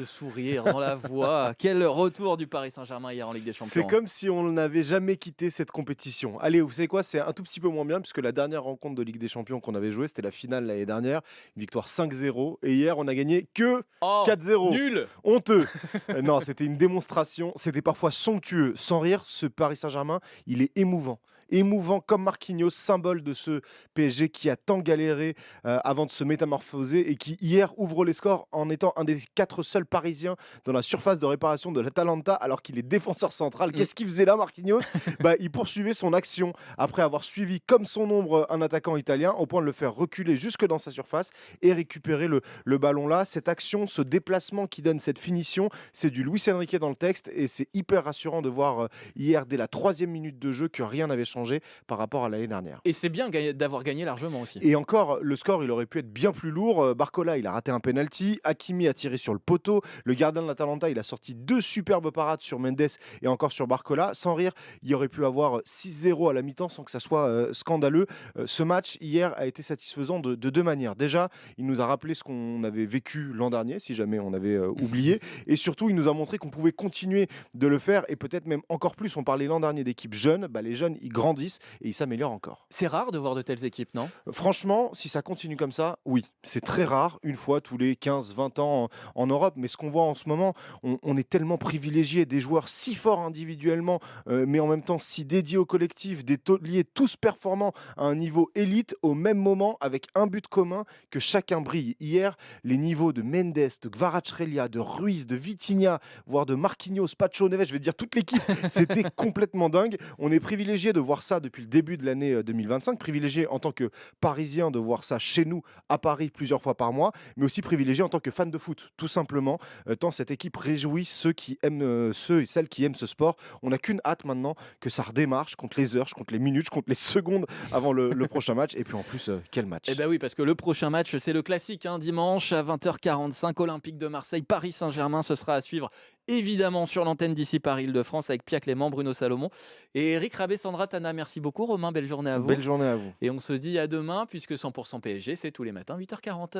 Le sourire dans la voix. Quel retour du Paris Saint-Germain hier en Ligue des C'est Champions, hein. comme si on n'avait jamais quitté cette compétition. Allez, vous savez quoi? C'est un tout petit peu moins bien puisque la dernière rencontre de Ligue des Champions qu'on avait jouée, c'était la finale l'année dernière, une victoire 5-0 et hier on a gagné que Oh, 4-0. nul! Honteux. Non, c'était une démonstration, c'était parfois somptueux. Sans rire, ce Paris Saint-Germain, il est émouvant. Émouvant comme Marquinhos, symbole de ce PSG qui a tant galéré avant de se métamorphoser et qui hier ouvre les scores en étant un des 4 seuls Parisiens dans la surface de réparation de l'Atalanta alors qu'il est défenseur central. Mmh. Qu'est-ce qu'il faisait là, Marquinhos? Il poursuivait son action après avoir suivi comme son ombre un attaquant italien au point de le faire reculer jusque dans sa surface et récupérer le ballon là. Cette action, ce déplacement qui donne cette finition, c'est du Luis Enrique dans le texte et c'est hyper rassurant de voir hier dès la 3e minute de jeu que rien n'avait changé par rapport à l'année dernière. Et c'est bien d'avoir gagné largement aussi. Et encore, le score, il aurait pu être bien plus lourd. Barcola, il a raté un penalty. Hakimi a tiré sur le poteau. Le gardien de l'Atalanta, il a sorti 2 superbes parades sur Mendes et encore sur Barcola. Sans rire, il aurait pu avoir 6-0 à la mi-temps sans que ça soit scandaleux. Ce match, hier, a été satisfaisant de 2 manières. Déjà, il nous a rappelé ce qu'on avait vécu l'an dernier, si jamais on avait oublié. Et surtout, il nous a montré qu'on pouvait continuer de le faire et peut-être même encore plus. On parlait l'an dernier d'équipes jeunes. Les jeunes, ils grandissent et ils s'améliorent encore. C'est rare de voir de telles équipes, non? Franchement, si ça continue comme ça, oui. C'est très rare, une fois tous les 15-20 ans en Europe. Mais ce qu'on voit en ce moment, on est tellement privilégié, des joueurs si forts individuellement, mais en même temps si dédiés au collectif, des tauliers tous performants à un niveau élite au même moment avec un but commun que chacun brille. Hier, les niveaux de Mendes, de Kvaratskhelia, de Ruiz, de Vitinha, voire de Marquinhos, Pacho Neves, je vais dire toute l'équipe, c'était complètement dingue. On est privilégié de voir ça depuis le début de l'année 2025, privilégié en tant que Parisien de voir ça chez nous à Paris plusieurs fois par mois, mais aussi privilégié en tant que fan de foot, tout simplement, tant cette équipe réjouit ceux et celles qui aiment ce sport. On n'a qu'une hâte maintenant que ça redémarre. Je compte les heures, je compte les minutes, je compte les secondes avant le prochain match. Et puis en plus, quel Eh match! ben oui, parce que le prochain match, c'est le classique, hein, dimanche à 20h45, Olympique de Marseille, Paris Saint-Germain. Ce sera à suivre évidemment sur l'antenne d'ici Paris-Île-de-France avec Pia Clément, Bruno Salomon et Eric Rabé, Sandra Tana. Merci beaucoup, Romain. Belle journée à vous. Belle journée à vous. Et on se dit à demain, puisque 100% PSG, c'est tous les matins, 8h40.